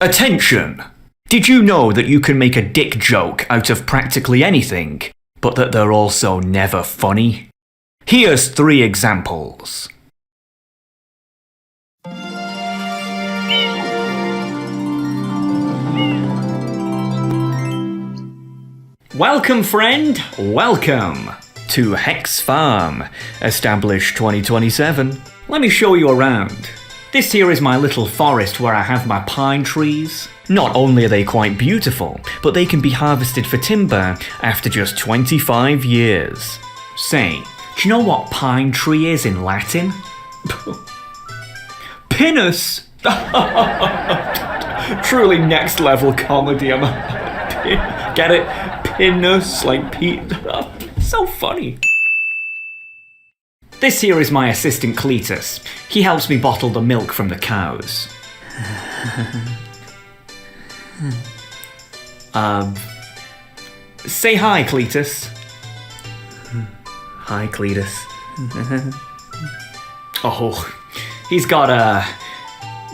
Attention! Did you know that you can make a dick joke out of practically anything, but that they're also never funny? Here's 3 examples. Welcome, friend, welcome to Hex Farm, established 2027. Let me show you around. This here is my little forest where I have my pine trees. Not only are they quite beautiful, but they can be harvested for timber after just 25 years. Say, do you know what pine tree is in Latin? Pinus! Truly next level comedy. Get it? Pinus, like Pete. So funny. This here is my assistant Cletus. He helps me bottle the milk from the cows. Say hi, Cletus. Hi, Cletus. Oh, he's got a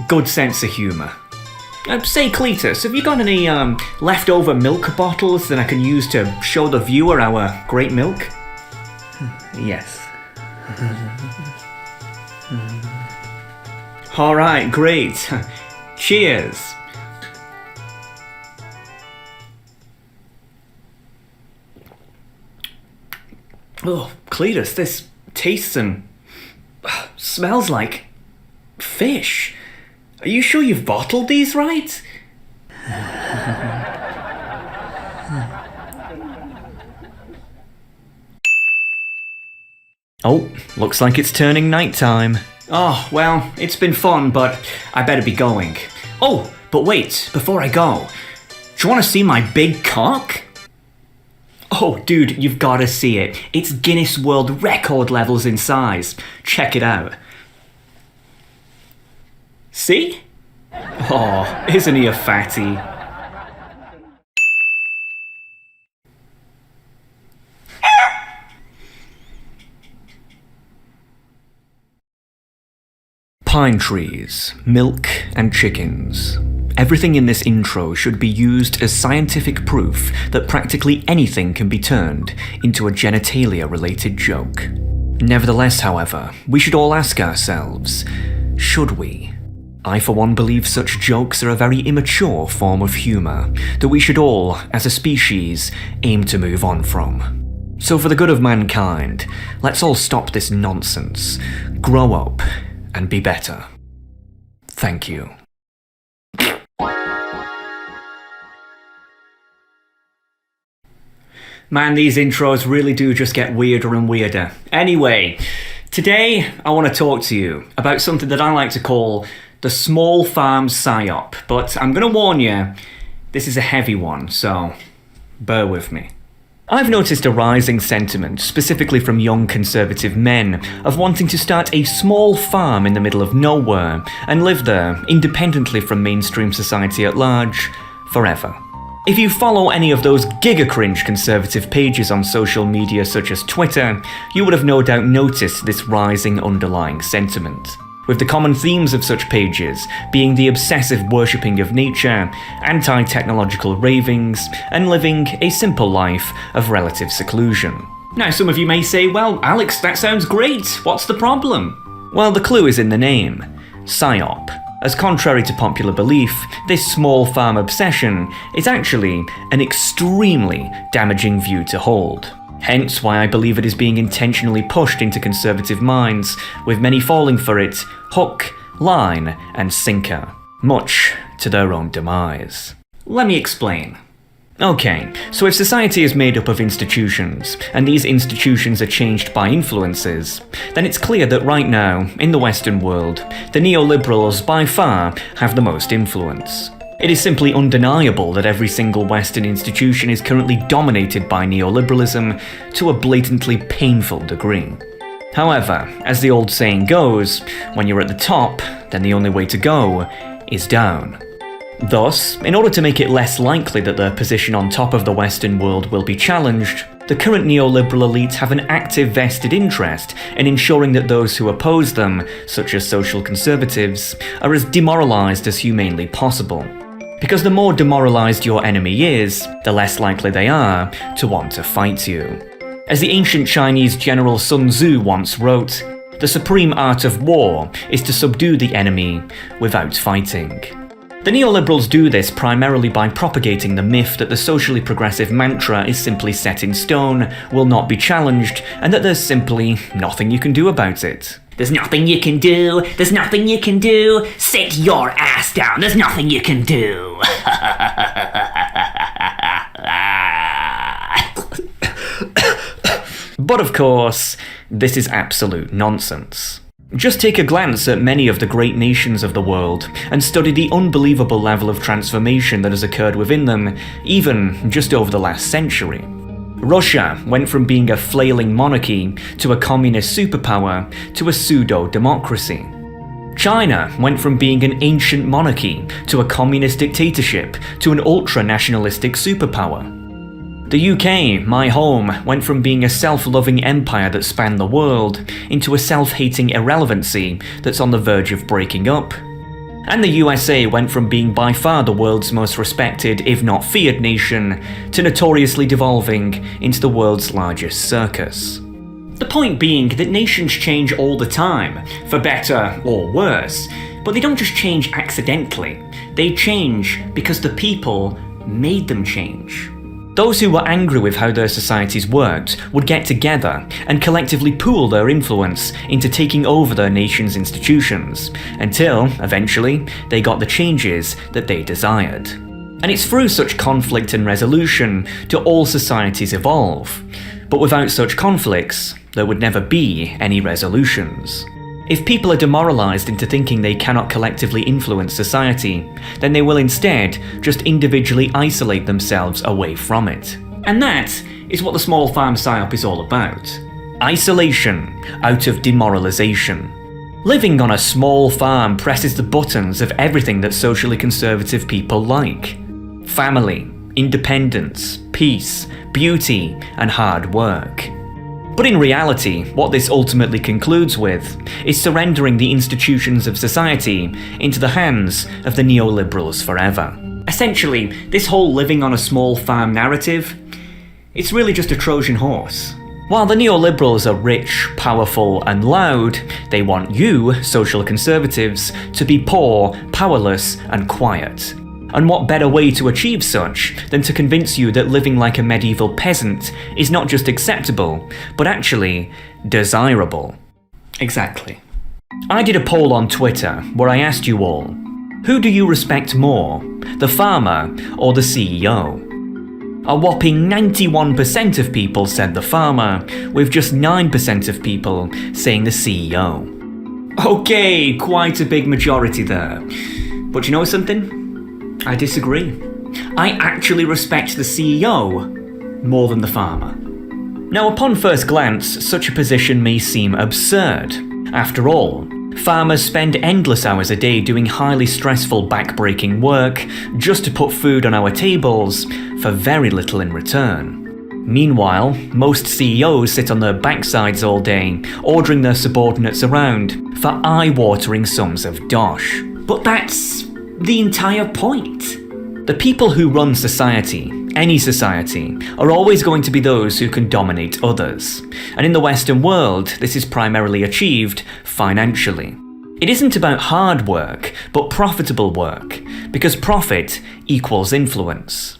good sense of humour. Say, Cletus, have you got any leftover milk bottles that I can use to show the viewer our great milk? Yes. Alright, great. Cheers. Oh, Cletus, this tastes and smells like fish. Are you sure you've bottled these right? Oh, looks like it's turning nighttime. Oh, well, it's been fun, but I better be going. Oh, but wait, before I go, do you want to see my big cock? Oh, dude, you've got to see it. It's Guinness World Record levels in size. Check it out. See? Oh, isn't he a fatty? Pine trees, milk, and chickens. Everything in this intro should be used as scientific proof that practically anything can be turned into a genitalia-related joke. Nevertheless, however, we should all ask ourselves, should we? I for one believe such jokes are a very immature form of humour that we should all, as a species, aim to move on from. So for the good of mankind, let's all stop this nonsense, grow up, and be better. Thank you. Man, these intros really do just get weirder and weirder. Anyway, today I want to talk to you about something that I like to call the small farm Psyop, but I'm going to warn you, this is a heavy one, so bear with me. I've noticed a rising sentiment, specifically from young conservative men, of wanting to start a small farm in the middle of nowhere and live there, independently from mainstream society at large, forever. If you follow any of those giga-cringe conservative pages on social media such as Twitter, you would have no doubt noticed this rising underlying sentiment, with the common themes of such pages being the obsessive worshipping of nature, anti-technological ravings, and living a simple life of relative seclusion. Now, some of you may say, well, Alex, that sounds great, what's the problem? Well, the clue is in the name, Psyop. As contrary to popular belief, this small farm obsession is actually an extremely damaging view to hold. Hence why I believe it is being intentionally pushed into conservative minds, with many falling for it hook, line, and sinker, much to their own demise. Let me explain. Okay, so if society is made up of institutions, and these institutions are changed by influences, then it's clear that right now, in the Western world, the neoliberals by far have the most influence. It is simply undeniable that every single Western institution is currently dominated by neoliberalism to a blatantly painful degree. However, as the old saying goes, when you're at the top, then the only way to go is down. Thus, in order to make it less likely that their position on top of the Western world will be challenged, the current neoliberal elites have an active vested interest in ensuring that those who oppose them, such as social conservatives, are as demoralised as humanly possible. Because the more demoralised your enemy is, the less likely they are to want to fight you. As the ancient Chinese general Sun Tzu once wrote, "The supreme art of war is to subdue the enemy without fighting." The neoliberals do this primarily by propagating the myth that the socially progressive mantra is simply set in stone, will not be challenged, and that there's simply nothing you can do about it. There's nothing you can do, there's nothing you can do, sit your ass down, there's nothing you can do. But of course, this is absolute nonsense. Just take a glance at many of the great nations of the world and study the unbelievable level of transformation that has occurred within them, even just over the last century. Russia went from being a flailing monarchy to a communist superpower to a pseudo-democracy. China went from being an ancient monarchy to a communist dictatorship to an ultra-nationalistic superpower. The UK, my home, went from being a self-loving empire that spanned the world into a self-hating irrelevancy that's on the verge of breaking up. And the USA went from being by far the world's most respected, if not feared nation, to notoriously devolving into the world's largest circus. The point being that nations change all the time, for better or worse, but they don't just change accidentally. They change because the people made them change. Those who were angry with how their societies worked would get together and collectively pool their influence into taking over their nation's institutions, until, eventually, they got the changes that they desired. And it's through such conflict and resolution do all societies evolve. But without such conflicts, there would never be any resolutions. If people are demoralised into thinking they cannot collectively influence society, then they will instead just individually isolate themselves away from it. And that is what the small farm Psyop is all about. Isolation out of demoralisation. Living on a small farm presses the buttons of everything that socially conservative people like. Family, independence, peace, beauty, and hard work. But in reality, what this ultimately concludes with is surrendering the institutions of society into the hands of the neoliberals forever. Essentially, this whole living on a small farm narrative, it's really just a Trojan horse. While the neoliberals are rich, powerful, and loud, they want you, social conservatives, to be poor, powerless, and quiet. And what better way to achieve such than to convince you that living like a medieval peasant is not just acceptable, but actually desirable? Exactly. I did a poll on Twitter where I asked you all, who do you respect more, the farmer or the CEO? A whopping 91% of people said the farmer, with just 9% of people saying the CEO. Okay, quite a big majority there. But you know something? I disagree. I actually respect the CEO more than the farmer. Now, upon first glance, such a position may seem absurd. After all, farmers spend endless hours a day doing highly stressful, back-breaking work just to put food on our tables for very little in return. Meanwhile, most CEOs sit on their backsides all day, ordering their subordinates around for eye-watering sums of dosh. But that's the entire point. The people who run society, any society, are always going to be those who can dominate others. And in the Western world, this is primarily achieved financially. It isn't about hard work, but profitable work, because profit equals influence.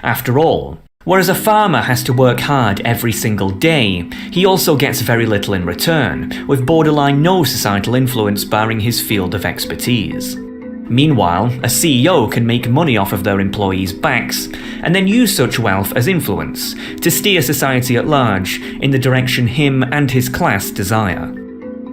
After all, whereas a farmer has to work hard every single day, he also gets very little in return, with borderline no societal influence barring his field of expertise. Meanwhile, a CEO can make money off of their employees' backs, and then use such wealth as influence to steer society at large in the direction him and his class desire.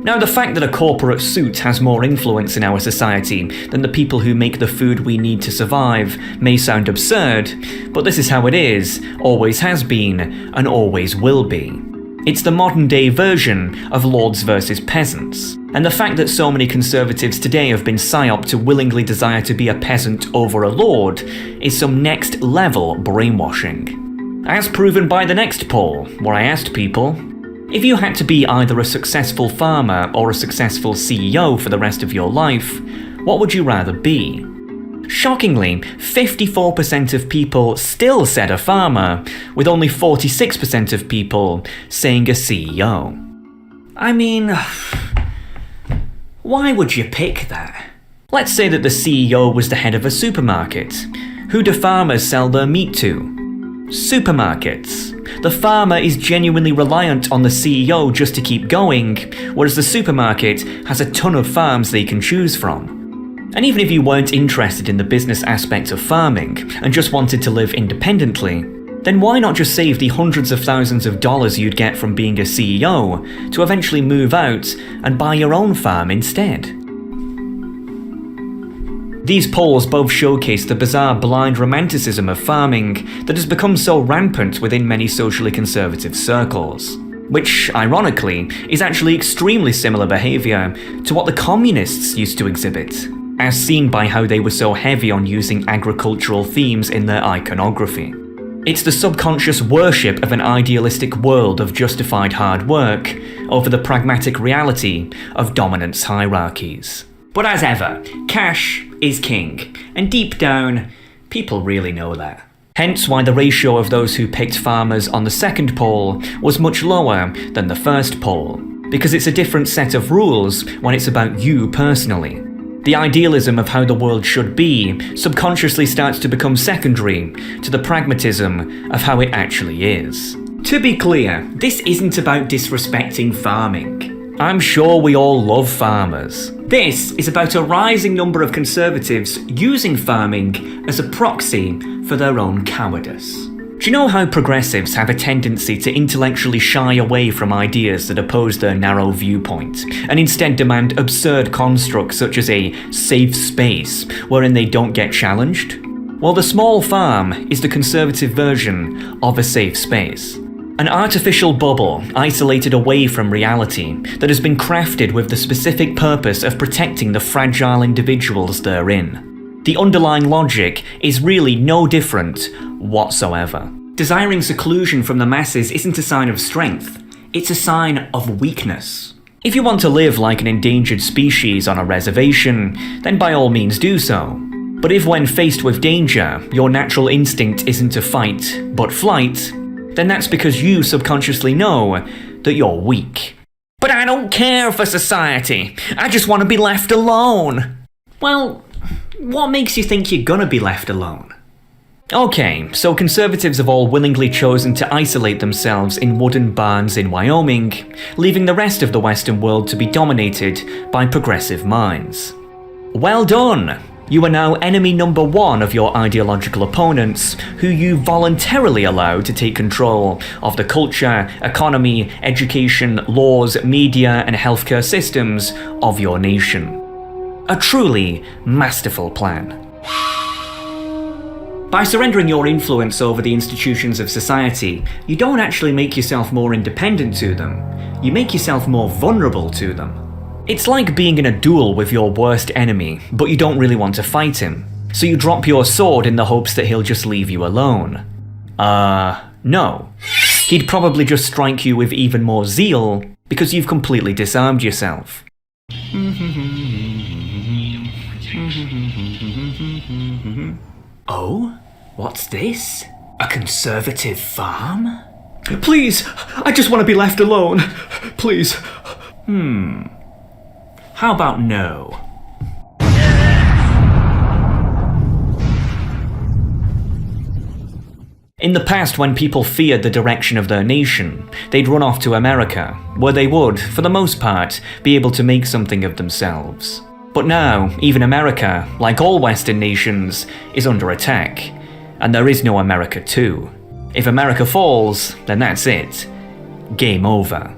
Now, the fact that a corporate suit has more influence in our society than the people who make the food we need to survive may sound absurd, but this is how it is, always has been, and always will be. It's the modern-day version of lords versus peasants. And the fact that so many conservatives today have been psyoped to willingly desire to be a peasant over a lord is some next-level brainwashing. As proven by the next poll, where I asked people, if you had to be either a successful farmer or a successful CEO for the rest of your life, what would you rather be? Shockingly, 54% of people still said a farmer, with only 46% of people saying a CEO. I mean, why would you pick that? Let's say that the CEO was the head of a supermarket. Who do farmers sell their meat to? Supermarkets. The farmer is genuinely reliant on the CEO just to keep going, whereas the supermarket has a ton of farms they can choose from. And even if you weren't interested in the business aspect of farming and just wanted to live independently, then why not just save the hundreds of thousands of dollars you'd get from being a CEO to eventually move out and buy your own farm instead? These polls both showcase the bizarre blind romanticism of farming that has become so rampant within many socially conservative circles, which, ironically, is actually extremely similar behaviour to what the communists used to exhibit, as seen by how they were so heavy on using agricultural themes in their iconography. It's the subconscious worship of an idealistic world of justified hard work over the pragmatic reality of dominance hierarchies. But as ever, cash is king, and deep down, people really know that. Hence why the ratio of those who picked farmers on the second poll was much lower than the first poll, because it's a different set of rules when it's about you personally. The idealism of how the world should be subconsciously starts to become secondary to the pragmatism of how it actually is. To be clear, this isn't about disrespecting farming. I'm sure we all love farmers. This is about a rising number of conservatives using farming as a proxy for their own cowardice. Do you know how progressives have a tendency to intellectually shy away from ideas that oppose their narrow viewpoint, and instead demand absurd constructs such as a safe space wherein they don't get challenged? Well, the small farm is the conservative version of a safe space. An artificial bubble isolated away from reality that has been crafted with the specific purpose of protecting the fragile individuals therein. The underlying logic is really no different whatsoever. Desiring seclusion from the masses isn't a sign of strength, it's a sign of weakness. If you want to live like an endangered species on a reservation, then by all means do so. But if when faced with danger, your natural instinct isn't to fight, but flight, then that's because you subconsciously know that you're weak. But I don't care for society. I just want to be left alone. Well, what makes you think you're gonna be left alone? Okay, so conservatives have all willingly chosen to isolate themselves in wooden barns in Wyoming, leaving the rest of the Western world to be dominated by progressive minds. Well done! You are now enemy number one of your ideological opponents, who you voluntarily allowed to take control of the culture, economy, education, laws, media, and healthcare systems of your nation. A truly masterful plan. By surrendering your influence over the institutions of society, you don't actually make yourself more independent to them, you make yourself more vulnerable to them. It's like being in a duel with your worst enemy, but you don't really want to fight him, so you drop your sword in the hopes that he'll just leave you alone. No. He'd probably just strike you with even more zeal, because you've completely disarmed yourself. Oh? What's this? A conservative farm? Please, I just want to be left alone. Please. How about no? In the past, when people feared the direction of their nation, they'd run off to America, where they would, for the most part, be able to make something of themselves. But now, even America, like all Western nations, is under attack. And there is no America too. If America falls, then that's it. Game over.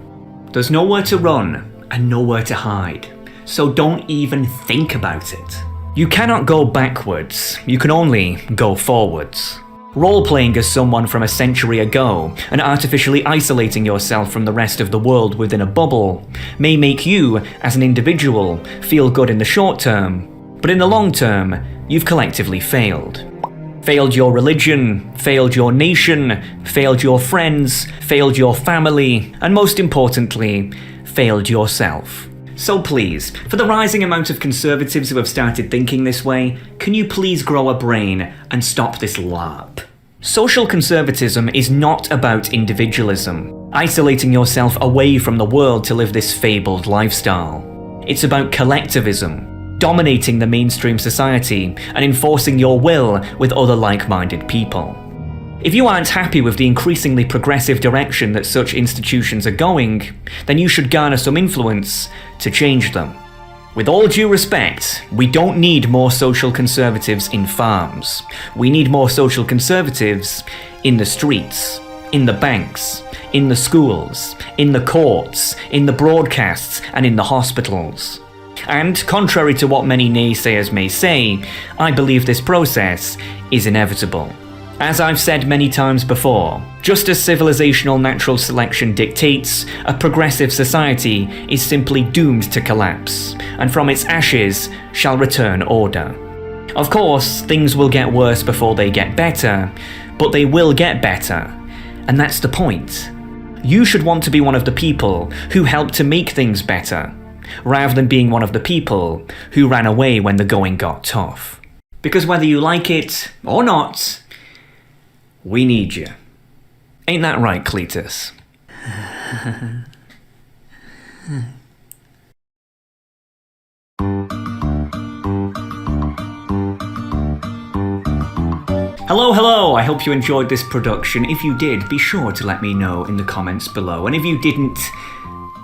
There's nowhere to run and nowhere to hide. So don't even think about it. You cannot go backwards, you can only go forwards. Role-playing as someone from a century ago and artificially isolating yourself from the rest of the world within a bubble may make you, as an individual, feel good in the short term, but in the long term, you've collectively failed. Failed your religion, failed your nation, failed your friends, failed your family, and most importantly, failed yourself. So please, for the rising amount of conservatives who have started thinking this way, can you please grow a brain and stop this LARP? Social conservatism is not about individualism, isolating yourself away from the world to live this fabled lifestyle. It's about collectivism, dominating the mainstream society and enforcing your will with other like-minded people. If you aren't happy with the increasingly progressive direction that such institutions are going, then you should garner some influence to change them. With all due respect, we don't need more social conservatives in farms. We need more social conservatives in the streets, in the banks, in the schools, in the courts, in the broadcasts, and in the hospitals. And contrary to what many naysayers may say, I believe this process is inevitable. As I've said many times before, just as civilizational natural selection dictates, a progressive society is simply doomed to collapse, and from its ashes shall return order. Of course, things will get worse before they get better, but they will get better, and that's the point. You should want to be one of the people who helped to make things better, rather than being one of the people who ran away when the going got tough. Because whether you like it or not, we need you. Ain't that right, Cletus? Hello, I hope you enjoyed this production. If you did, be sure to let me know in the comments below. And if you didn't,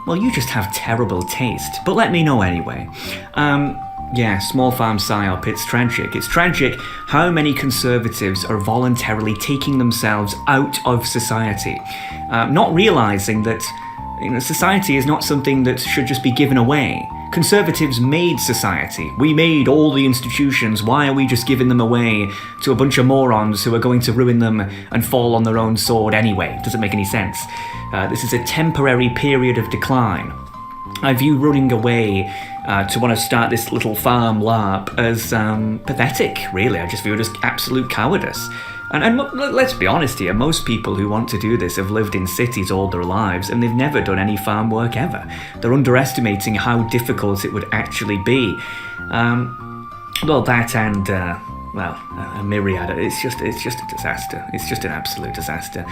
well, you just have terrible taste. But let me know anyway. Yeah, small farm psyop, it's tragic. It's tragic how many conservatives are voluntarily taking themselves out of society, not realising that society is not something that should just be given away. Conservatives made society. We made all the institutions. Why are we just giving them away to a bunch of morons who are going to ruin them and fall on their own sword anyway? Doesn't make any sense. This is a temporary period of decline. I view running away to want to start this little farm LARP as pathetic, really. I just view it as absolute cowardice. And let's be honest here, most people who want to do this have lived in cities all their lives and they've never done any farm work ever. They're underestimating how difficult it would actually be. Well, that and a myriad. It's just a disaster. It's just an absolute disaster.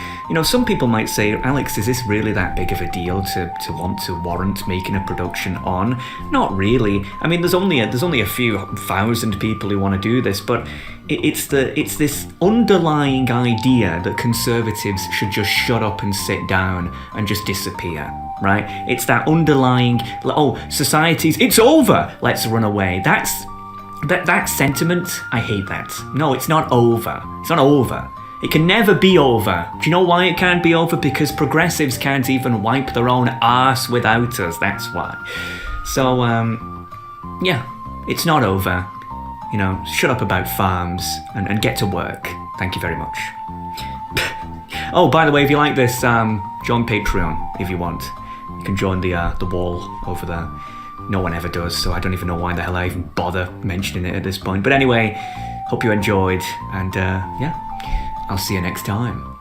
Some people might say, Alex, is this really that big of a deal to want to warrant making a production on? Not really. I mean, there's only a few thousand people who want to do this, but it's this underlying idea that conservatives should just shut up and sit down and just disappear. Right? It's that underlying, society's, it's over, let's run away. That sentiment, I hate that. No, it's not over. It's not over. It can never be over. Do you know why it can't be over? Because progressives can't even wipe their own arse without us, that's why. So, yeah, it's not over. Shut up about farms and get to work. Thank you very much. Oh, by the way, if you like this, join Patreon if you want. You can join the wall over there. No one ever does, so I don't even know why the hell I even bother mentioning it at this point. But anyway, hope you enjoyed, and yeah, I'll see you next time.